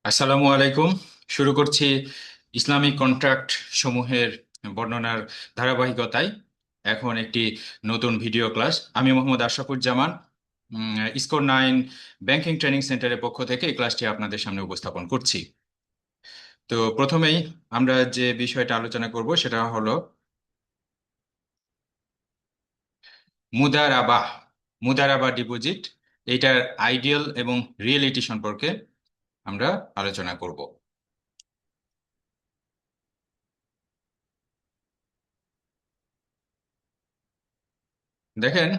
আসসালামু আলাইকুম। শুরু করছি ইসলামিক কন্ট্রাক্ট সমূহের বর্ণনার ধারাবাহিকতায় এখন একটি নতুন ভিডিও ক্লাস। আমি Mohammad Ashrafuzzaman, score 9 banking training সেন্টারের পক্ষ থেকে এই ক্লাসটি আপনাদের সামনে উপস্থাপন করছি। তো প্রথমেই আমরা যে বিষয়টা আলোচনা করব সেটা হলো মুদারাবাহ। মুদারাবা ডিপোজিট, এইটার আইডিয়াল এবং রিয়েলিটি সম্পর্কে আমরা আলোচনা করব। দেখেন,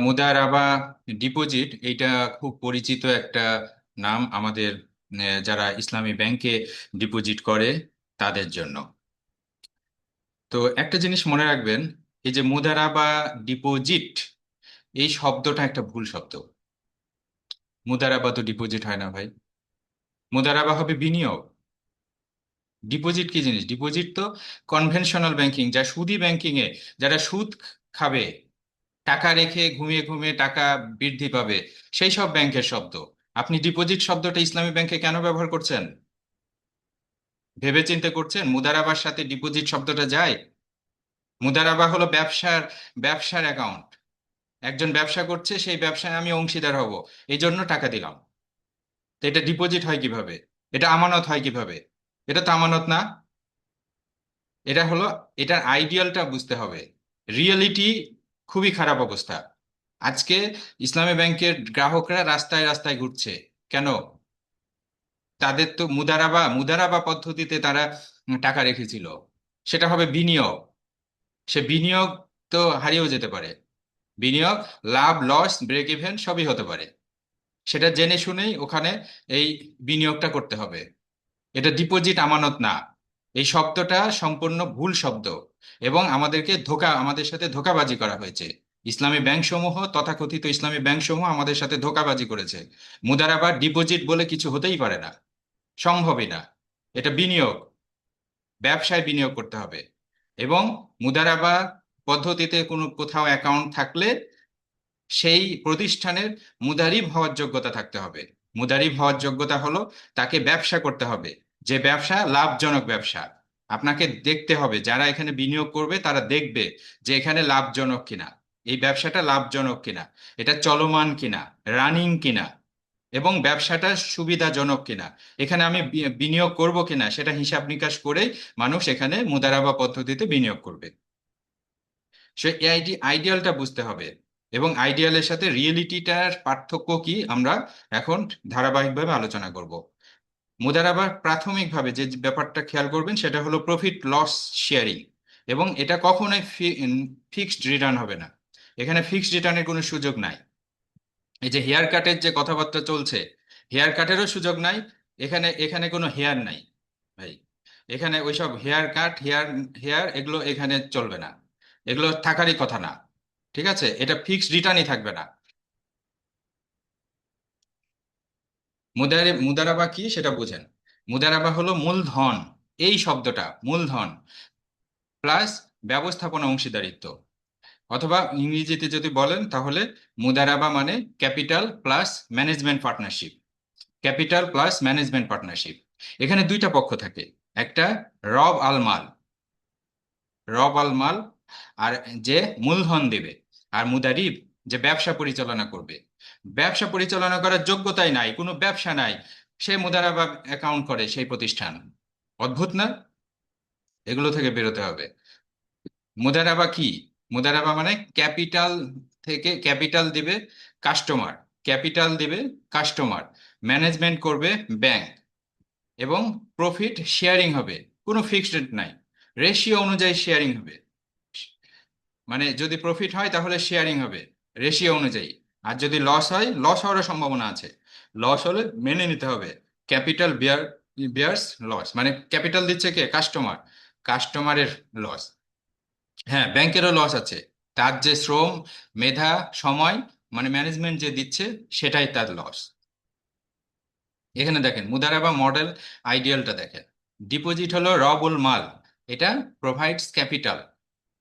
মুদারাবা ডিপোজিট এইটা খুব পরিচিত একটা নাম আমাদের যারা ইসলামী ব্যাংকে ডিপোজিট করে তাদের জন্য। তো একটা জিনিস মনে রাখবেন, এই যে মুদারাবা ডিপোজিট, এই শব্দটা একটা ভুল শব্দ। মুদারাবা তো ডিপোজিট হয় না ভাই। মুদারাবা হবে বিনিয়োগ। ডিপোজিট কি জিনিস? ডিপোজিট তো কনভেনশনাল ব্যাংকিং, যা সুদী ব্যাংকিং এ যারা সুদ খাবে, টাকা রেখে ঘুমিয়ে ঘুমিয়ে টাকা বৃদ্ধি পাবে, সেই সব ব্যাংকের শব্দ। আপনি ডিপোজিট শব্দটা ইসলামী ব্যাংকে কেন ব্যবহার করছেন? ভেবে চিন্তে করছেন মুদারাবার সাথে ডিপোজিট শব্দটা যায়? মুদারাবা হলো ব্যবসার ব্যবসার অ্যাকাউন্ট। একজন ব্যবসা করছে, সেই ব্যবসায় আমি অংশীদার হব, এই জন্য টাকা দিলাম। তো এটা ডিপোজিট হয় কিভাবে? এটা আমানত হয় কিভাবে? এটা তো আমানত না। এটা হলো, এটার আইডিয়ালটা বুঝতে হবে। রিয়েলিটি খুবই খারাপ অবস্থা। আজকে ইসলামী ব্যাংকের গ্রাহকরা রাস্তায় রাস্তায় ঘুরছে কেন? তাদের তো মুদারাবা মুদারাবা পদ্ধতিতে তারা টাকা রেখেছিল। সেটা হবে বিনিয়োগ। সে বিনিয়োগ তো হারিয়েও যেতে পারে। বিনিয়োগ, লাভ লস ব্রেক ইভেন সবই হতে পারে। সেটা জেনে শুনেই ওখানে এই বিনিয়োগটা করতে হবে। এটা ডিপোজিট, আমানত না। এই শব্দটা সম্পূর্ণ ভুল শব্দ এবং আমাদের সাথে ধোঁকাবাজি করা হয়েছে। ইসলামী ব্যাংক সমূহ, তথাকথিত ইসলামী ব্যাংক সমূহ আমাদের সাথে ধোঁকাবাজি করেছে। মুদারাবা ডিপোজিট বলে কিছু হতেই পারে না, সম্ভবই না। এটা বিনিয়োগ, ব্যবসায় বিনিয়োগ করতে হবে। এবং মুদারাবা পদ্ধতিতে কোনো কোথাও অ্যাকাউন্ট থাকলে সেই প্রতিষ্ঠানের মুদারিব হওয়ার যোগ্যতা থাকতে হবে। মুদারিব হওয়ার যোগ্যতা হলো তাকে ব্যবসা করতে হবে, যে ব্যবসা লাভজনক ব্যবসা। আপনাকে দেখতে হবে, যারা এখানে বিনিয়োগ করবে তারা দেখবে যে এখানে লাভজনক কিনা, এই ব্যবসাটা লাভজনক কিনা, এটা চলমান কিনা, রানিং কিনা, এবং ব্যবসাটা সুবিধাজনক কিনা, এখানে আমি বিনিয়োগ করব কিনা, সেটা হিসাব নিকাশ করে মানুষ এখানে মুদারাবা পদ্ধতিতে বিনিয়োগ করবে। সে এই আইডিয়ালটা বুঝতে হবে। এবং আইডিয়ালের সাথে রিয়েলিটিটার পার্থক্য কি আমরা এখন ধারাবাহিকভাবে আলোচনা করব। মুদারাবার প্রাথমিকভাবে যে ব্যাপারটা খেয়াল করবেন সেটা হলো প্রফিট লস শেয়ারিং। এবং এটা কখনোই ফিক্সড রিটার্ন হবে না। এখানে ফিক্সড রিটার্নের কোনো সুযোগ নাই। এই যে হেয়ার কাটের যে কথাবার্তা চলছে, হেয়ার কাটেরও সুযোগ নাই। এখানে এখানে কোনো হেয়ার নাই ভাই। এখানে ওইসব হেয়ার কাট, হেয়ার হেয়ার এগুলো এখানে চলবে না। এগুলো থাকারই কথা না। ঠিক আছে, এটা ফিক্সড রিটার্নই থাকবে না। মুদারাবা কি সেটা বুঝেন। মুদারাবা হলো মূলধন। এই শব্দটা মূলধন প্লাস ব্যবস্থাপনা অংশীদারিত্ব, অথবা ইংরেজিতে যদি বলেন তাহলে মুদারাবা মানে capital plus management partnership. Capital plus management partnership. এখানে দুইটা পক্ষ থাকে। একটা রব আল মাল, রব আল মাল, আর যে মূলধন দেবে, আর মুদারিব যে ব্যবসা পরিচালনা করবে। ব্যবসা পরিচালনা করার যোগ্যতাই নাই, কোনো ব্যবসা নাই, সে মুদারাবা অ্যাকাউন্ট করে সেই প্রতিষ্ঠান। অদ্ভুত না? এগুলো থেকে বেরোতে হবে। মুদারাবা কি? মুদারাবা মানে ক্যাপিটাল থেকে ক্যাপিটাল দিবে কাস্টমার, ক্যাপিটাল দিবে কাস্টমার, ম্যানেজমেন্ট করবে ব্যাংক, এবং প্রফিট শেয়ারিং হবে। কোনো ফিক্সড রেট নাই, রেশিও অনুযায়ী শেয়ারিং হবে। মানে যদি প্রফিট হয় তাহলে শেয়ারিং হবে রেশিও অনুযায়ী, আর যদি লস হয়, লস হওয়ার সম্ভাবনা আছে, লস হলে মেনে নিতে হবে। ক্যাপিটাল বিয়ার্স লস, মানে ক্যাপিটাল দিচ্ছে কে? কাস্টমার, কাস্টমারের লস। হ্যাঁ, ব্যাংকেরও লস আছে। তার যে শ্রম, মেধা, সময়, মানে ম্যানেজমেন্ট যে দিচ্ছে, সেটাই তার লস। এখানে দেখেন মুদারাবা মডেল আইডিয়ালটা দেখেন। ডিপোজিট হলো রবুল মাল, এটা প্রোভাইডস ক্যাপিটাল,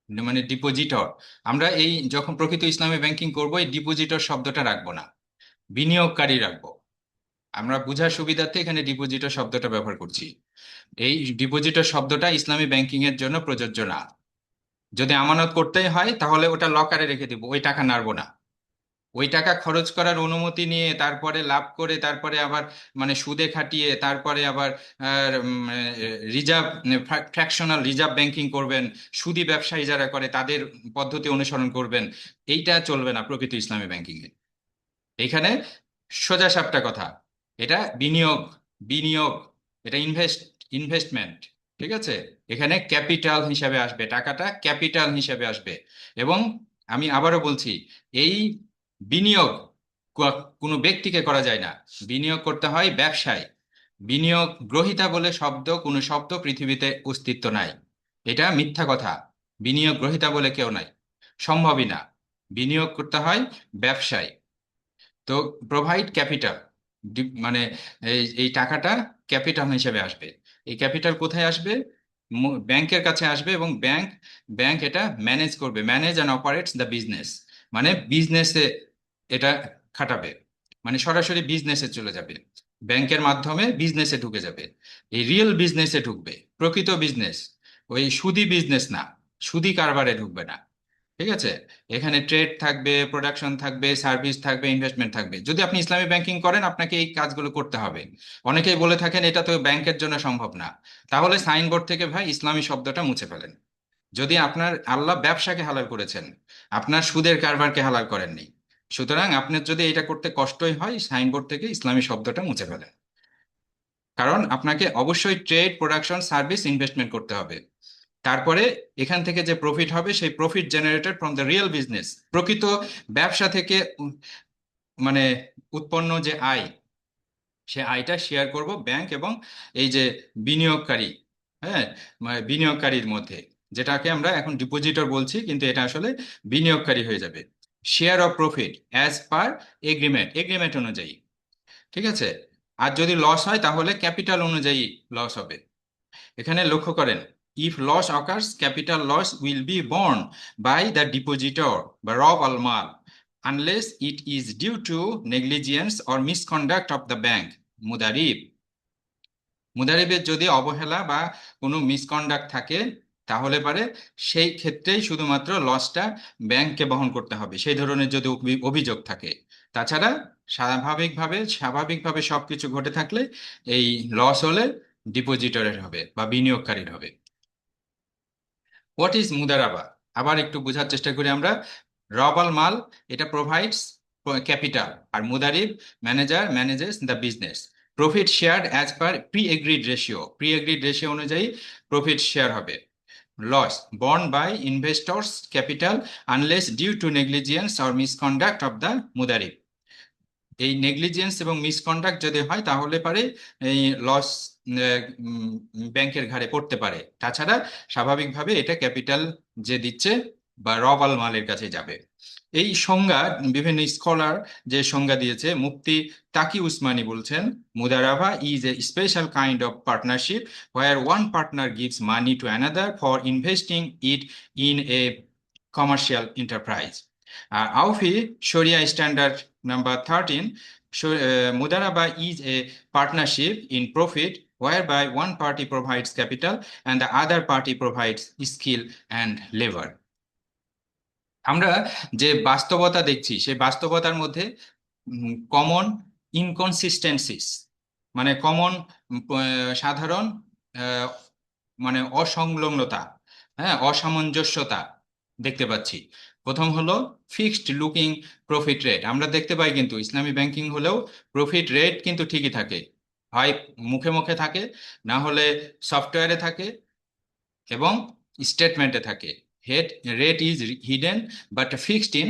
মানে ডিপোজিটর। আমরা এই যখন প্রকৃত ইসলামী ব্যাংকিং করব, এই ডিপোজিটর শব্দটা রাখবো না, বিনিয়োগকারী রাখবো। আমরা বোঝার সুবিধার্থে এখানে ডিপোজিটর শব্দটা ব্যবহার করছি। এই ডিপোজিটর শব্দটা ইসলামী ব্যাংকিং এর জন্য প্রযোজ্য না। যদি আমানত করতেই হয় তাহলে ওটা লকারে রেখে দিব, ওই টাকা নাড়বো না। ওই টাকা খরচ করার অনুমতি নিয়ে তারপরে লাভ করে তারপরে আবার মানে সুদে খাটিয়ে তারপরে আবার রিজার্ভ, ফ্র্যাকশনাল রিজার্ভ ব্যাংকিং করবেন, সুদী ব্যবসায়ী যারা করে তাদের পদ্ধতি অনুসরণ করবেন, এইটা চলবে না প্রকৃত ইসলামী ব্যাংকিং এ। এইখানে সোজা সাপটা কথা, এটা বিনিয়োগ, বিনিয়োগ, এটা ইনভেস্টমেন্ট। ঠিক আছে, এখানে ক্যাপিটাল হিসাবে আসবে, টাকাটা ক্যাপিটাল হিসাবে আসবে। এবং আমি আবারও বলছি, এই বিনিয়োগ কোনো ব্যক্তিকে করা যায় না, বিনিয়োগ করতে হয় ব্যবসায়। বিনিয়োগ গ্রহীতা বলে কোনো শব্দ পৃথিবীতে অস্তিত্ব নাই, এটা মিথ্যা কথা। বিনিয়োগ গ্রহীতা বলে কেউ নাই, সম্ভবই না। বিনিয়োগ করতে হয় ব্যবসায়। তো প্রোভাইড ক্যাপিটাল, মানে এই টাকাটা ক্যাপিটাল হিসেবে আসবে। এই ক্যাপিটাল কোথায় আসবে? ব্যাংকের কাছে আসবে, এবং ব্যাংক ব্যাংক এটা ম্যানেজ করবে, manage and operates the business. মানে বিজনেসে এটা খাটাবে, মানে সরাসরি বিজনেসে চলে যাবে, ব্যাংকের মাধ্যমে বিজনেসে ঢুকে যাবে। এই রিয়েল বিজনেসে ঢুকবে, প্রকৃত বিজনেস, ওই সুদি বিজনেস না, সুদি কারবারে ঢুকবে না। ঠিক আছে, এখানে ট্রেড থাকবে, প্রোডাকশন থাকবে, সার্ভিস থাকবে, ইনভেস্টমেন্ট থাকবে। যদি আপনি ইসলামী ব্যাংকিং করেন আপনাকে এই কাজগুলো করতে হবে। অনেকেই বলে থাকেন এটা তো ব্যাংকের জন্য সম্ভব না। তাহলে সাইনবোর্ড থেকে ভাই ইসলামী শব্দটা মুছে ফেলেন। যদি আপনার আল্লাহ ব্যবসাকে হালাল করেছেন, আপনার সুদের কারবারকে হালাল করেননি। সুতরাং আপনার যদি এটা করতে কষ্টই হয়, সাইনবোর্ড থেকে ইসলামী শব্দটা মুছে ফেলেন। কারণ আপনাকে অবশ্যই ট্রেড, প্রোডাকশন, সার্ভিস, ইনভেস্টমেন্ট করতে হবে। তারপরে এখান থেকে যে প্রফিট হবে সেই profit generated from the real business, প্রকৃত ব্যবসা থেকে মানে উৎপন্ন যে আয়, সে আয়টা শেয়ার করব ব্যাংক এবং এই যে বিনিয়োগকারী, হ্যাঁ, মানে বিনিয়োগকারীর মধ্যে, যেটাকে আমরা এখন ডিপোজিটর বলছি কিন্তু এটা আসলে বিনিয়োগকারী হয়ে যাবে। Share of profit as per agreement, agreement অনুযায়ী। ঠিক আছে, আর যদি লস হয় তাহলে ক্যাপিটাল অনুযায়ী লস হবে। এখানে লক্ষ্য করেন, if loss occurs capital loss will be borne by the depositor বা রব আল মাল unless it is due to negligence or misconduct of the bank. মুদারিব, মুদারিবের যদি অবহেলা বা কোনো মিসকন্ডাক্ট থাকে তাহলে পারে সেই ক্ষেত্রেই শুধুমাত্র লসটা ব্যাংককে বহন করতে হবে, সেই ধরনের যদি অভিযোগ থাকে। তাছাড়া স্বাভাবিকভাবে সবকিছু ঘটে থাকলে এই লস হলে ডিপোজিটরের হবে বা বিনিয়োগকারীর হবে। হোয়াট ইজ মুদারাবা? আবার একটু বোঝার চেষ্টা করি আমরা। রবাল মাল, এটা প্রোভাইডস ক্যাপিটাল, আর মুদারিব manages the business. Profit share as per pre agreed ratio, pre agreed ratio অনুযায়ী প্রফিট শেয়ার হবে। Loss borne by investors capital unless due to negligence or misconduct of the মুদারিব। এই নেগলিজেন্স এবং misconduct যদি হয় তাহলে পারে এই লস ব্যাংকের ঘাড়ে পড়তে পারে। তাছাড়া স্বাভাবিকভাবে এটা ক্যাপিটাল যে দিচ্ছে বা রবাল মালের কাছে যাবে। এই সংজ্ঞা বিভিন্ন স্কলার যে সংজ্ঞা দিয়েছে, মুফতি তাকি উসমানী বলছেন, মুদারাবা is a special kind of partnership where one partner gives money to another for investing it in a commercial enterprise. আর আউফি শরিয়া স্ট্যান্ডার্ড নাম্বার 13, মুদারাবা is a partnership in profit whereby one party provides capital and the other party provides skill and labor. আমরা যে বাস্তবতা দেখছি সেই বাস্তবতার মধ্যে কমন ইনকনসিস্টেন্সিস, মানে কমন সাধারণ আহ, মানে অসংলগ্নতা, হ্যাঁ, অসামঞ্জস্যতা দেখতে পাচ্ছি। প্রথম হলো ফিক্সড লুকিং প্রফিট রেট। আমরা দেখতে পাই কিন্তু ইসলামী ব্যাংকিং হলেও প্রফিট রেট কিন্তু ঠিকই থাকে, হয় মুখে মুখে থাকে, না হলে সফটওয়্যারে থাকে এবং স্টেটমেন্টে থাকে। Head rate is hidden but fixed in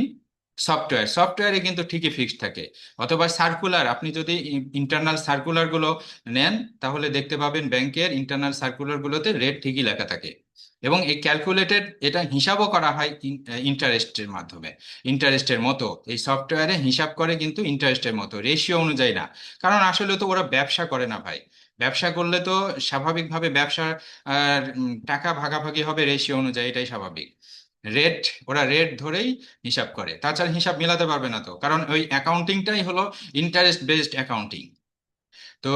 সফটওয়্যারে কিন্তু ঠিকই ফিক্সড থাকে। অথবা সার্কুলার, আপনি যদি ইন্টারনাল সার্কুলারগুলো নেন তাহলে দেখতে পাবেন ব্যাংকের ইন্টারনাল সার্কুলারগুলোতে রেট ঠিকই লেখা থাকে। এবং এই ক্যালকুলেটেড, এটা হিসাবও করা হয় ইন্টারেস্টের মাধ্যমে, ইন্টারেস্টের মতো এই সফটওয়্যারে হিসাব করে কিন্তু ইন্টারেস্টের মতো, রেশিও অনুযায়ী না। কারণ আসলে তো ওরা ব্যবসা করে না ভাই, ব্যবসা করলে তো স্বাভাবিকভাবে ব্যবসার টাকা ভাগাভাগি হবে রেশিও অনুযায়ী, এটাই স্বাভাবিক। রেট, ওরা রেট ধরেই হিসাব করে, তাছাড়া হিসাব মেলাতে পারবে না তো, কারণ ওই অ্যাকাউন্টিংটাই হলো ইন্টারেস্ট বেসড অ্যাকাউন্টিং। তো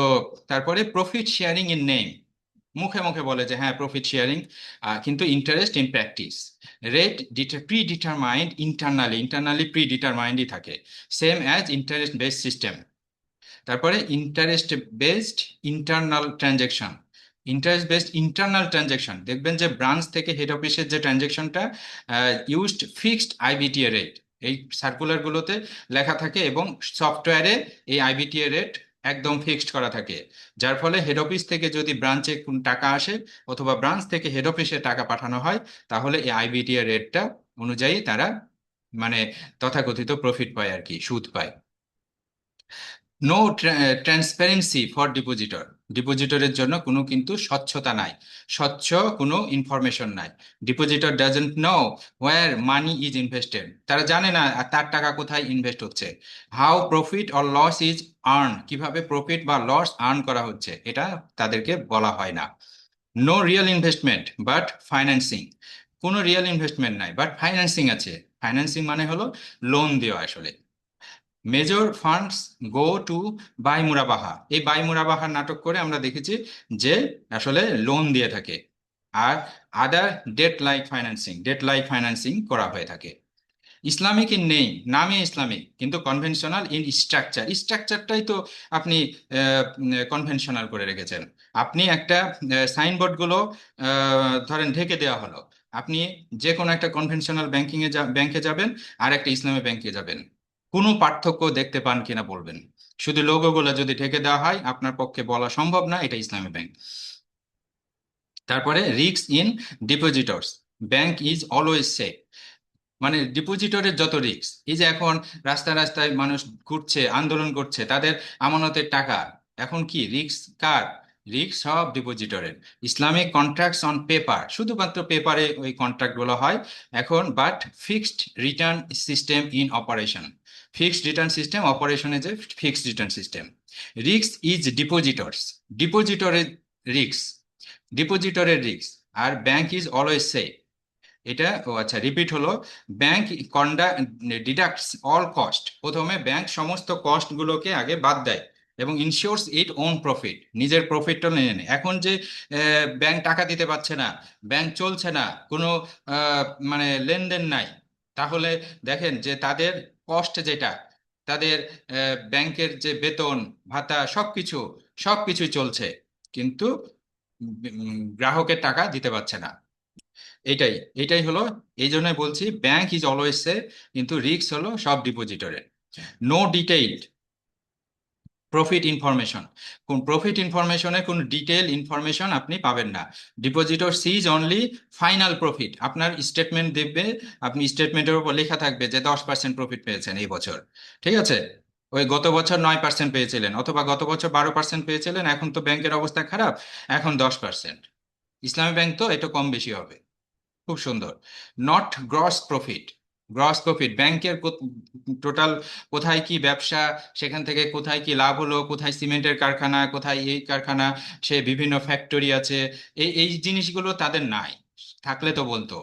তারপরে প্রফিট শেয়ারিং ইন নেম, মুখে মুখে বলে যে হ্যাঁ প্রফিট শেয়ারিং, কিন্তু interest in practice. Rate pre determined internally, pre ডিটারমাইন্ডই থাকে, same as interest based system. তারপরে ইন্টারেস্ট বেসড ইন্টারনাল ট্রানজ্যাকশন, দেখবেন যে ব্রাঞ্চ থেকে হেড অফিসের যে ট্রানজ্যাকশনটা ইউজড ফিক্সড আইবিটিএ রেট, এই সার্কুলারগুলোতে লেখা থাকে, এবং সফটওয়্যারে এই আইবিটিএ রেট একদম ফিক্সড করা থাকে। যার ফলে হেড অফিস থেকে যদি ব্রাঞ্চে কোন টাকা আসে অথবা ব্রাঞ্চ থেকে হেড অফিসে টাকা পাঠানো হয়, তাহলে এই আইবিটিএ রেটটা অনুযায়ী তারা মানে তথাকথিত প্রফিট পায় আর কি, সুদ পায়। নো ট্রান্সপারেন্সি ফর ডিপোজিটর, ডিপোজিটরের জন্য কোনো কিন্তু স্বচ্ছতা নাই, স্বচ্ছ কোনো ইনফরমেশন নাই। Depositor doesn't know where money is invested, তারা জানে না তার টাকা কোথায় ইনভেস্ট হচ্ছে। How profit or loss is earn, কিভাবে প্রফিট বা লস আর্ন করা হচ্ছে এটা তাদেরকে বলা হয় না। No real investment but financing, কোনো রিয়েল ইনভেস্টমেন্ট নাই বাট ফাইন্যান্সিং আছে। ফাইন্যান্সিং মানে হলো লোন দেওয়া আসলে। Major funds go to by মুরাবাহা, এই বাই মুরাবাহার নাটক করে আমরা দেখেছি যে আসলে লোন দিয়ে থাকে। আর আদার ডেট লাইক ফাইন্যান্সিং করা হয়ে থাকে। ইসলামিক ইন নেই, নামে ইসলামিক কিন্তু কনভেনশনাল ইন স্ট্রাকচার, স্ট্রাকচারটাই তো আপনি কনভেনশনাল করে রেখেছেন। আপনি একটা সাইনবোর্ডগুলো ধরেন ঢেকে দেওয়া হলো, আপনি যে কোনো একটা কনভেনশনাল ব্যাংকে যাবেন আর একটা ইসলামী ব্যাংকে যাবেন, কোনো পার্থক্য দেখতে পান কিনা বলবেন। শুধু লোগোগুলো যদি ঢেকে দেওয়া হয় আপনার পক্ষে বলা সম্ভব না এটা ইসলামী ব্যাংক। তারপরে risk in depositors, bank is always safe, মানে ডিপোজিটরের যত রিস্ক, এই যে এখন রাস্তায় রাস্তায় মানুষ ঘুরছে আন্দোলন করছে তাদের আমানতের টাকা, এখন কি রিস্ক কার? রিস্ক সব ডিপোজিটরের। ইসলামিক কন্ট্রাক্টস অন পেপার, শুধুমাত্র পেপারে ওই কন্ট্রাক্ট গুলো হয় এখন, but fixed return system in operation, fixed return system অপারেশনে যে fixed return system. Risk is depositors, ডিপোজিটরের রিস্ক, রিস্ক। আর ব্যাংক ইজ অলওয়েজ সেফ, এটা ও আচ্ছা রিপিট হলো। ব্যাংক ডিডাক্টস অল কস্ট, প্রথমে ব্যাংক সমস্ত কস্ট গুলোকে আগে বাদ দেয় এবং ইনশিওরস ইট ওন প্রফিট, নিজের প্রফিটটা নিয়ে নেয়। এখন যে ব্যাংক টাকা দিতে পারছে না, ব্যাংক চলছে না, কোনো মানে লেনদেন নাই, তাহলে দেখেন যে তাদের কস্ট যেটা, তাদের ব্যাংকের যে বেতন ভাতা সবকিছু, সবকিছুই চলছে, কিন্তু গ্রাহকের টাকা দিতে পারছে না। এইটাই এইটাই হলো, এই জন্যই বলছি ব্যাংক ইজ অলওয়েজ সেফ, কিন্তু রিস্ক হলো সব ডিপোজিটরের। নো ডিটেইলড প্রফিট ইনফরমেশন, কোন প্রফিট ইনফরমেশনের কোন ডিটেল ইনফরমেশন আপনি পাবেন না। ডিপোজিটর সিজ অনলি ফাইনাল প্রফিট, আপনার স্টেটমেন্ট দেবে, আপনি স্টেটমেন্টের উপর লেখা থাকবে যে 10% প্রফিট পেয়েছেন এই বছর, ঠিক আছে? ওই গত বছর 9% পেয়েছিলেন অথবা গত বছর 12% পেয়েছিলেন, এখন তো ব্যাংকের অবস্থা খারাপ, এখন 10%। ইসলামী ব্যাংক তো এটা কম বেশি হবে। খুব সুন্দর। Not gross profit, gross profit ব্যাংকের টোটাল কোথায় কি ব্যবসা, সেখান থেকে কোথায় কি লাভ হলো, কোথায় সিমেন্টের কারখানা, কোথায় এই কারখানা, সে বিভিন্ন ফ্যাক্টরি আছে, এই এই জিনিসগুলো তাদের নাই, থাকলে তো বলতো।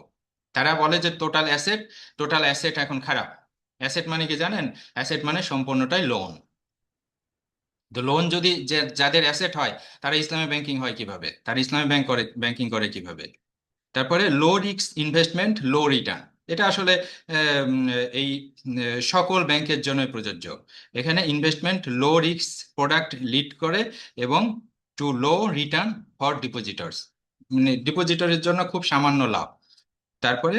তারা বলে যে টোটাল অ্যাসেট, টোটাল অ্যাসেট এখন খারাপ। অ্যাসেট মানে কি জানেন? অ্যাসেট মানে সম্পূর্ণটাই লোন। তো লোন যদি যাদের অ্যাসেট হয় তারা ইসলামী ব্যাংকিং হয় কিভাবে, তারা ইসলামী ব্যাংকিং করে কিভাবে? তারপরে লো রিস্ক ইনভেস্টমেন্ট লো রিটার্ন, এটা আসলে এই সকল ব্যাংকের জন্যই প্রযোজ্য। এখানে investment low risk product lead করে এবং টু লো রিটার্ন ফর ডিপোজিটরস, মানে ডিপোজিটরের জন্য খুব সামান্য লাভ। তারপরে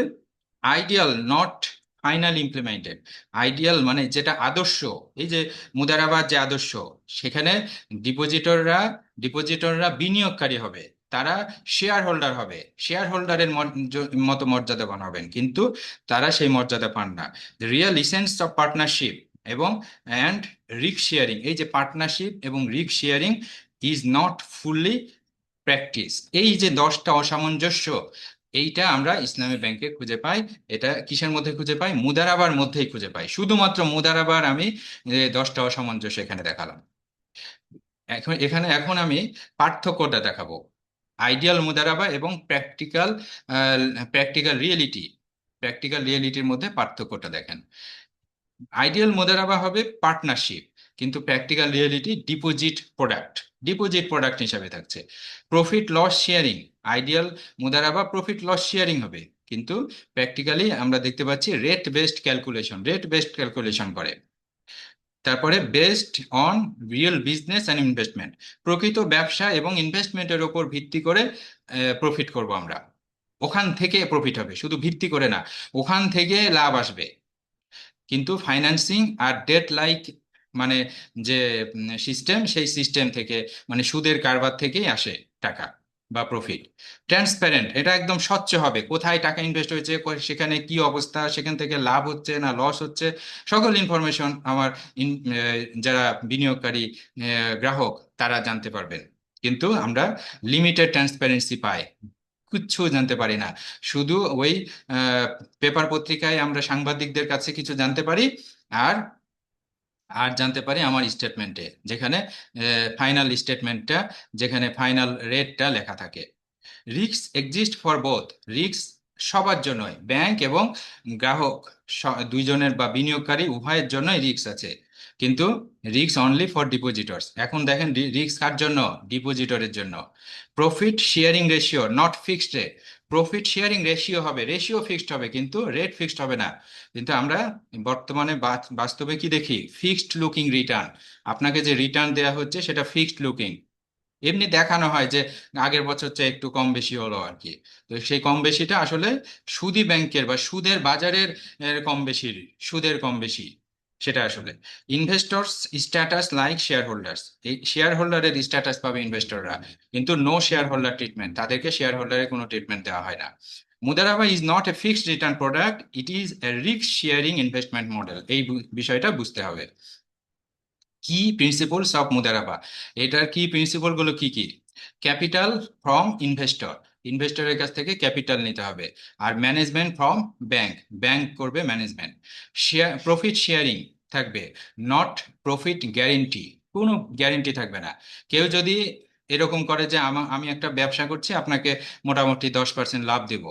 ideal not final implemented, ideal মানে যেটা আদর্শ, এই যে মুদারাবাদ যে আদর্শ, সেখানে ডিপোজিটররা ডিপোজিটররা বিনিয়োগকারী হবে, তারা শেয়ার হোল্ডার হবে, শেয়ার হোল্ডারের মতো মর্যাদাবান হবেন, কিন্তু তারা সেই মর্যাদা পান না। রিয়েল ইসেন্স অফ পার্টনারশিপ এবং অ্যান্ড রিস্ক শেয়ারিং, এই যে পার্টনারশিপ এবং risk sharing is not fully practice, এই যে 10টা অসামঞ্জস্য, এইটা আমরা ইসলামী ব্যাংকে খুঁজে পাই। এটা কিসের মধ্যে খুঁজে পাই? মুদারাবার মধ্যেই খুঁজে পাই, শুধুমাত্র মুদারাবার আমি 10টা অসামঞ্জস্য এখানে দেখালাম। এখন আমি পার্থক্যটা দেখাবো, আইডিয়াল মুদারাবা এবং প্র্যাকটিক্যাল রিয়েলিটি, প্র্যাকটিক্যাল রিয়েলিটির মধ্যে পার্থক্যটা দেখেন। আইডিয়াল মুদারাবা হবে পার্টনারশিপ, কিন্তু প্র্যাকটিক্যাল রিয়েলিটি ডিপোজিট প্রোডাক্ট হিসাবে থাকছে। প্রফিট লস শেয়ারিং, আইডিয়াল মুদারাবা প্রফিট লস শেয়ারিং হবে, কিন্তু প্র্যাকটিক্যালি আমরা দেখতে পাচ্ছি রেট বেসড ক্যালকুলেশন করে। তারপরে based on real business and investment, প্রকৃত ব্যবসা এবং ইনভেস্টমেন্টের ওপর ভিত্তি করে প্রফিট করব আমরা। ওখান থেকে প্রফিট হবে, শুধু ভিত্তি করে না, ওখান থেকে লাভ আসবে। কিন্তু ফাইন্যান্সিং আর ডেট লাইক, মানে যে সিস্টেম, সেই সিস্টেম থেকে, মানে সুদের কারবার থেকেই আসে টাকা বা প্রফিট। ট্রান্সপ্যারেন্ট, এটা একদম স্বচ্ছ হবে, কোথায় টাকা ইনভেস্ট হয়েছে, সেখানে কি অবস্থা, সেখান থেকে লাভ হচ্ছে না লস হচ্ছে, সকল ইনফরমেশন আমার যারা বিনিয়োগকারী গ্রাহক তারা জানতে পারবেন। কিন্তু আমরা লিমিটেড ট্রান্সপারেন্সি পাই, কিচ্ছু জানতে পারি না। শুধু ওই পেপার পত্রিকায় আমরা সাংবাদিকদের কাছে কিছু জানতে পারি, আর আর জানতে পারি আমার স্টেটমেন্টে, যেখানে ফাইনাল স্টেটমেন্টটা, যেখানে ফাইনাল রেটটা লেখা থাকে। Risk exist for both, risk সবার জন্যই, ব্যাংক এবং গ্রাহক দুইজনের বা বিনিয়োগকারী উভয়ের জন্যই রিস্ক আছে, কিন্তু রিস্ক অনলি ফর ডিপোজিটরস। এখন দেখেন রিস্ক কার জন্য? ডিপোজিটরের জন্য। Profit sharing ratio not fixed rate, profit sharing ratio হবে, রেশিও ফিক্সড হবে কিন্তু রেট ফিক্সড হবে না। কিন্তু আমরা বর্তমানে বাস্তবে কি দেখি? ফিক্সড লুকিং রিটার্ন, আপনাকে যে রিটার্ন দেওয়া হচ্ছে সেটা ফিক্সড লুকিং। এমনি দেখানো হয় যে আগের বছর চেয়ে একটু কম বেশি হলো আর কি, তো সেই কম বেশিটা আসলে সুদী ব্যাংকের বা সুদের বাজারের কম বেশির, সুদের কম বেশি, সেটা আসলে। Investors status like share holders, এই শেয়ার হোল্ডারের স্ট্যাটাস পাবে ইনভেস্টররা, কিন্তু নো শেয়ার হোল্ডার ট্রিটমেন্ট, তাদেরকে শেয়ার হোল্ডারের কোনো ট্রিটমেন্ট দেওয়া হয় না। Mudaraba is not a fixed return product, it is a risk sharing investment model, এই বিষয়টা বুঝতে হবে। কি প্রিন্সিপলস অফ মুদারাবা, এটার কি প্রিন্সিপল গুলো কি কি? ক্যাপিটাল ফ্রম ইনভেস্টর, ইনভেস্টরের কাছ থেকে ক্যাপিটাল নিতে হবে। আর ম্যানেজমেন্ট ফ্রম ব্যাংক, ব্যাংক করবে ম্যানেজমেন্ট। শেয়ার প্রফিট শেয়ারিং থাকবে, নট প্রফিট গ্যারেন্টি, কোনো গ্যারেন্টি থাকবে না। কেউ যদি এরকম করে যে আমি একটা ব্যবসা করছি, আপনাকে মোটামুটি 10% লাভ দেব,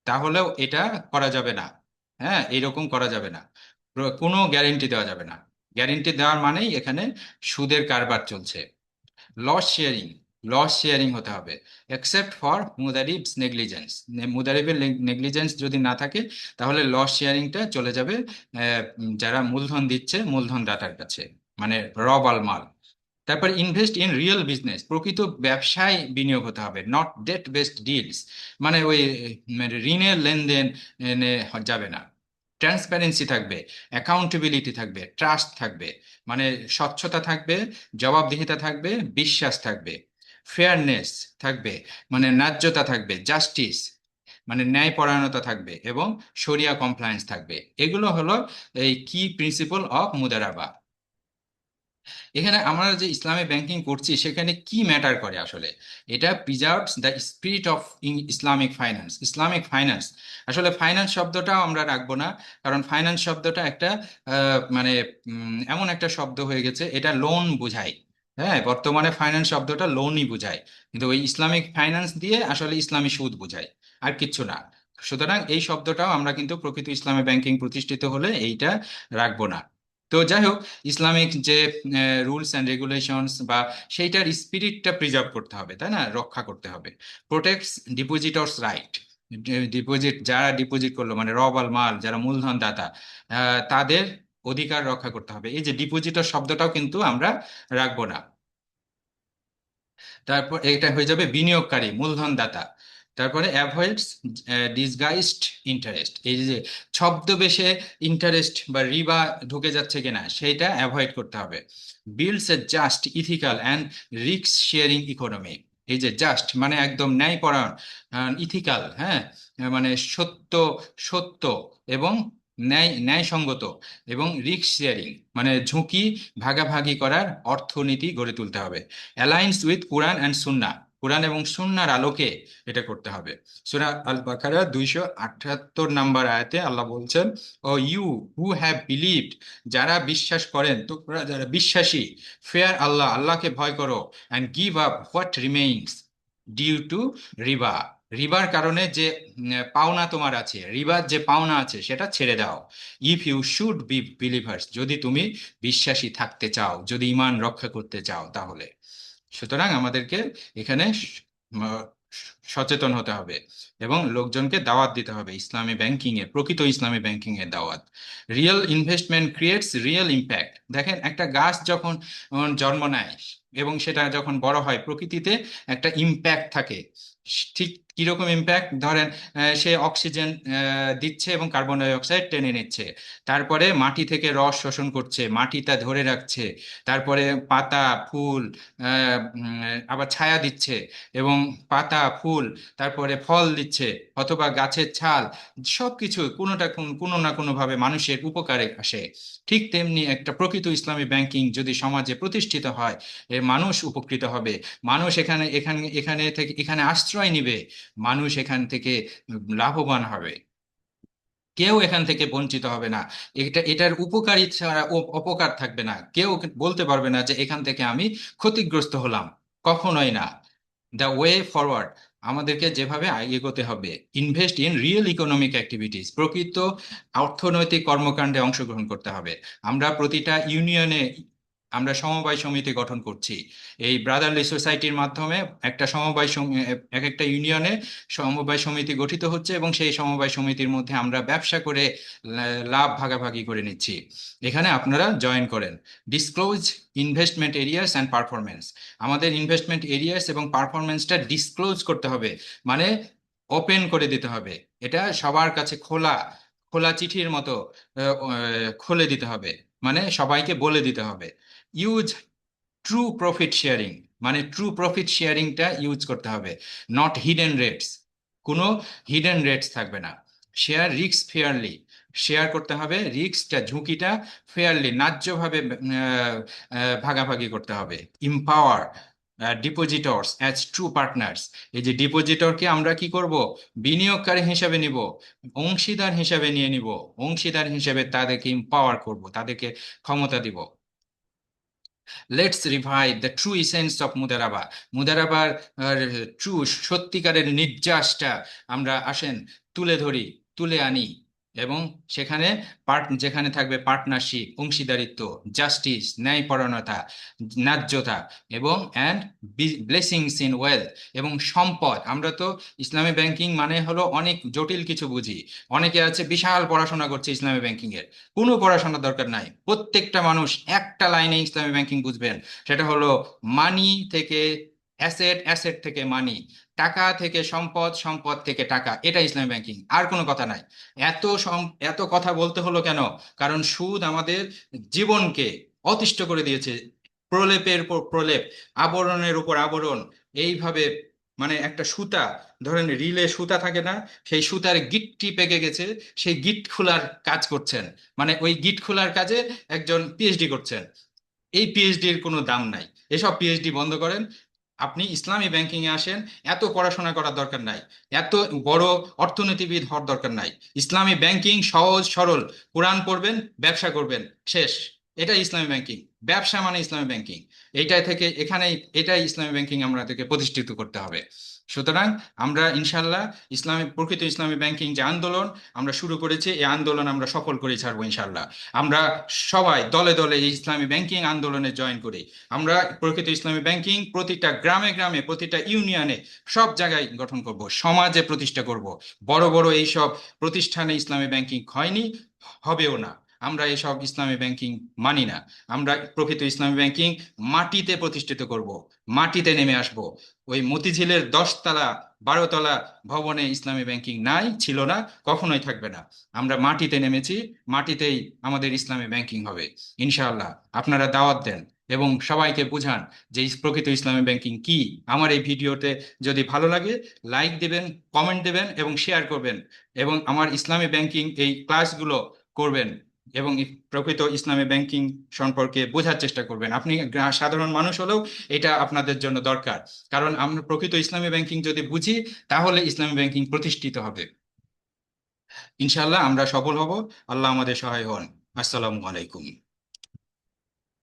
তাহলেও এটা করা যাবে না। হ্যাঁ, এরকম করা যাবে না, কোনো গ্যারেন্টি দেওয়া যাবে না। গ্যারেন্টি দেওয়ার মানেই এখানে সুদের কারবার চলছে। লস শেয়ারিং, লস শেয়ারিং হতে হবে, এক্সেপ্ট ফর মুদারিবস নেগলিজেন্স, মুদারিবের নেগলিজেন্স যদি না থাকে, তাহলে লস শেয়ারিংটা চলে যাবে যারা মূলধন দিচ্ছে মূলধন দাতার কাছে, মানে রবাল মাল। তারপর ইনভেস্ট ইন রিয়েল বিজনেস, প্রকৃত ব্যবসায় বিনিয়োগ হতে হবে, নট ডেট বেসড ডিলস, মানে ওই মানে ঋণের লেনদেন যাবে না। ট্রান্সপারেন্সি থাকবে, অ্যাকাউন্টেবিলিটি থাকবে, ট্রাস্ট থাকবে, মানে স্বচ্ছতা থাকবে, জবাবদিহিতা থাকবে, বিশ্বাস থাকবে। ফেয়ারনেস থাকবে, মানে ন্যায্যতা থাকবে, জাস্টিস, মানে ন্যায়পরায়ণতা থাকবে, এবং শরিয়া কমপ্লায়েন্স থাকবে। এগুলো হলো এই কি প্রিন্সিপল অফ মুদারাবা। এখানে আমরা যে ইসলামী ব্যাংকিং করছি সেখানে কি ম্যাটার করে আসলে? এটা preserves the spirit of Islamic finance, Islamic finance. আসলে ফাইন্যান্স শব্দটাও আমরা রাখবো না, কারণ ফাইন্যান্স শব্দটা একটা মানে এমন একটা শব্দ হয়ে গেছে, এটা লোন বোঝায়। হ্যাঁ, বর্তমানে ফাইন্যান্স শব্দটা লোনই বোঝায়, কিন্তু ওই ইসলামিক ফাইন্যান্স দিয়ে আসলে ইসলামী সুদ বোঝায়, আর কিচ্ছু না। সুতরাং এই শব্দটাও আমরা কিন্তু প্রকৃত ইসলামী ব্যাংকিং প্রতিষ্ঠিত হলে এইটা রাখবো না। তো যাই হোক, ইসলামিক যে রুলস অ্যান্ড রেগুলেশনস বা সেইটার স্পিরিটটা প্রিজার্ভ করতে হবে, তাই না, রক্ষা করতে হবে। প্রোটেক্টস ডিপোজিটরস রাইট, ডিপোজিট যারা ডিপোজিট করলো, মানে রবাল মাল যারা মূলধন দাতা, তাদের অধিকার রক্ষা করতে হবে। এই যে ডিপোজিটর শব্দটাও কিন্তু আমরা রাখবো না। তারপর এটা হয়ে যাবে বিনিয়োগকারী মূলধন দাতা। তারপরে অ্যাভয়েডস ডিসগাইজড ইন্টারেস্ট, এই যে ছদ্মবেশে ইন্টারেস্ট বা রিবা ঢুকে যাচ্ছে কিনা সেইটা অ্যাভয়েড করতে হবে। Builds A just ethical and risk sharing economy, এই যে জাস্ট মানে একদম ন্যায়পরায়ণ, ইথিক্যাল, হ্যাঁ, মানে সত্য, সত্য এবং ন্যায়সঙ্গত, এবং রিস্ক শেয়ারিং মানে ঝুঁকি ভাগাভাগি করার অর্থনীতি গড়ে তুলতে হবে। অ্যালাইন্স উইথ কোরআন অ্যান্ড সুন্নাহ, কোরআন এবং সুন্নাহর আলোকে এটা করতে হবে। সূরা আল বাকারা 278 নম্বর আয়াতে আল্লাহ বলছেন, ও ইউ হু হ্যাভ বিলিভড, যারা বিশ্বাস করেন, তোমরা যারা বিশ্বাসী, ফেয়ার আল্লাহ, আল্লাহকে ভয় করো, and give up what remains due to রিবা, রিবার কারণে যে পাওনা তোমার আছে, রিবার যে পাওনা আছে সেটা ছেড়ে দাও। If you should be believers, যদি তুমি বিশ্বাসী থাকতে চাও, যদি ঈমান রক্ষা করতে চাও, তাহলে সুতরাং আমাদেরকে এখানে আহ, সচেতন হতে হবে এবং লোকজনকে দাওয়াত দিতে হবে ইসলামী ব্যাংকিং এর, প্রকৃত ইসলামী ব্যাংকিং এর দাওয়াত। Real investment creates real impact. দেখেন, একটা গাছ যখন জন্ম নেয় এবং সেটা যখন বড় হয়, প্রকৃতিতে একটা ইম্প্যাক্ট থাকে। ঠিক কিরকম ইম্প্যাক্ট? ধরেন সে অক্সিজেন দিচ্ছে এবং কার্বন ডাই অক্সাইড টেনে নিচ্ছে, তারপরে মাটি থেকে রস শোষণ করছে, মাটিটা ধরে রাখছে, তারপরে পাতা ফুল আবার ছায়া দিচ্ছে, এবং পাতা ফুল তারপরে ফল দিচ্ছে, অথবা গাছের ছাল, সবকিছু কোনোটা কোনো না কোনো ভাবে মানুষের উপকারে আসে। ঠিক তেমনি একটা প্রকৃত ইসলামী ব্যাংকিং যদি সমাজে প্রতিষ্ঠিত হয়, এর মানুষ উপকৃত হবে। মানুষ এখানে এখানে এখানে থেকে এখানে আশ্রয় নিবে, মানুষ এখান থেকে লাভবান হবে, কেউ এখান থেকে বঞ্চিত হবে না। এটার উপকারী ছাড়া অপকার থাকবে না, কেউ বলতে পারবে না যে এখান থেকে আমি ক্ষতিগ্রস্ত হলাম, কখনোই না। দ্য ওয়ে ফরওয়ার্ড, আমাদেরকে যেভাবে এগোতে হবে, invest in real economic activities, প্রকৃত অর্থনৈতিক কর্মকাণ্ডে অংশগ্রহণ করতে হবে। আমরা প্রতিটা ইউনিয়নে আমরা সমবায় সমিতি গঠন করছি, এই ব্রাদারলি সোসাইটির মাধ্যমে একটা এক একটা ইউনিয়নে সমবায় সমিতি গঠিত হচ্ছে, এবং সেই সমবায় সমিতির মধ্যে আমরা ব্যবসা করে লাভ ভাগাভাগি করে নিচ্ছি। এখানে আপনারা জয়েন করেন। Disclose investment areas and performance, আমাদের ইনভেস্টমেন্ট এরিয়াস এবং পারফরমেন্সটা ডিসক্লোজ করতে হবে, মানে ওপেন করে দিতে হবে। এটা সবার কাছে খোলা, খোলা চিঠির মতো খুলে দিতে হবে, মানে সবাইকে বলে দিতে হবে। ইউজ ট্রু প্রফিট শেয়ারিং, মানে ট্রু প্রফিট শেয়ারিংটা ইউজ করতে হবে, নট হিডেন রেটস। কোনো হিডেন রেটস থাকবে না। শেয়ার রিস্ক ফেয়ারলি, শেয়ার করতে হবে রিস্কটা, ঝুঁকিটা ফেয়ারলি, ন্যায্যভাবে ভাগাভাগি করতে হবে। ইম্পাওয়ার ডিপোজিটরস অ্যাজ ট্রু পার্টনার্স, এই যে ডিপোজিটরকে আমরা কি করব, বিনিয়োগকারী হিসেবে নিব, অংশীদার হিসেবে নিয়ে নিব, অংশীদার হিসেবে তাদেরকে ইম্পাওয়ার করব, তাদেরকে ক্ষমতা দিব। Let's revive the true essence of মুদারাবা, মুদারাবার ট্রু সত্যিকারের নির্যাসটা আমরা আসেন তুলে ধরি, তুলে আনি, এবং সেখানে যেখানে থাকবে পার্টনারশিপ, অংশীদারিত্ব, জাস্টিস, ন্যায়পরায়ণতা, ন্যায্যতা, এবং অ্যান্ড ব্লেসিংস ইন ওয়েলথ, এবং সম্পদ। আমরা তো ইসলামী ব্যাংকিং মানে হলো অনেক জটিল কিছু বুঝি, অনেকে আছে বিশাল পড়াশোনা করছে ইসলামী ব্যাংকিং এর, কোনো পড়াশোনার দরকার নাই। প্রত্যেকটা মানুষ একটা লাইনে ইসলামী ব্যাংকিং বুঝবেন, সেটা হলো মানি থেকে অ্যাসেট, অ্যাসেট থেকে মানি, টাকা থেকে সম্পদ, সম্পদ থেকে টাকা, এটা ইসলামী ব্যাংকিং, আর কোনো কথা নাই। এত কথা বলতে হলো কেন? কারণ সুদ আমাদের জীবনকে অতিষ্ঠ করে দিয়েছে, প্রলেপের পর প্রলেপ, আবরণের উপর আবরণ, এইভাবে, মানে একটা সুতা, ধরেন রিলে সুতা থাকে না, সেই সুতার গিঁটটি পেকে গেছে, সেই গিঁট খোলার কাজ করছেন, মানে ওই গিঁট খোলার কাজে একজন পিএইচডি করছেন। এই পিএইচডির কোনো দাম নাই, এসব পিএইচডি বন্ধ করেন, আপনি ইসলামী ব্যাংকিং এ আসেন। এত পড়াশোনা করার দরকার নাই, এত বড় অর্থনীতিবিদ হওয়ার দরকার নাই। ইসলামী ব্যাংকিং সহজ সরল, কোরআন পড়বেন, ব্যবসা করবেন, শেষ। এটাই ইসলামী ব্যাংকিং, ব্যবসা মানে ইসলামী ব্যাংকিং। এইটাই থেকে এখানেই, এটাই ইসলামী ব্যাংকিং আমাদেরকে প্রতিষ্ঠিত করতে হবে। সুতরাং আমরা ইনশাল্লাহ প্রকৃত ইসলামী ব্যাংকিং যে আন্দোলন আমরা শুরু করেছি, এই আন্দোলন আমরা সফল করে ছাড়বো ইনশাল্লাহ। আমরা সবাই দলে দলে এই ইসলামী ব্যাংকিং আন্দোলনে জয়েন করি। আমরা প্রকৃত ইসলামী ব্যাংকিং প্রতিটা গ্রামে গ্রামে, প্রতিটা ইউনিয়নে, সব জায়গায় গঠন করব, সমাজে প্রতিষ্ঠা করব। বড় বড় এইসব প্রতিষ্ঠানে ইসলামী ব্যাংকিং হয়নি, হবেও না। আমরা এসব ইসলামী ব্যাংকিং মানি না। আমরা প্রকৃত ইসলামী ব্যাংকিং মাটিতে প্রতিষ্ঠিত করব, মাটিতে নেমে আসব। ওই মতিঝিলের 10 তলা 12 তলা ভবনে ইসলামী ব্যাংকিং নাই, ছিল না, কখনোই থাকবে না। আমরা মাটিতে নেমেছি, মাটিতেই আমাদের ইসলামী ব্যাংকিং হবে ইনশাআল্লাহ। আপনারা দাওয়াত দেন এবং সবাইকে বুঝান যে প্রকৃত ইসলামী ব্যাংকিং কি। আমার এই ভিডিওতে যদি ভালো লাগে, লাইক দেবেন, কমেন্ট দেবেন এবং শেয়ার করবেন, এবং আমার ইসলামী ব্যাংকিং এই ক্লাসগুলো করবেন, এবং প্রকৃত ইসলামী ব্যাংকিং সম্পর্কে বোঝার চেষ্টা করবেন। আপনি সাধারণ মানুষ হলেও এটা আপনাদের জন্য দরকার, কারণ আমরা প্রকৃত ইসলামী ব্যাংকিং যদি বুঝি, তাহলে ইসলামী ব্যাংকিং প্রতিষ্ঠিত হবে। ইনশাআল্লাহ আমরা সফল হব। আল্লাহ আমাদের সহায় হন। আসসালামু আলাইকুম।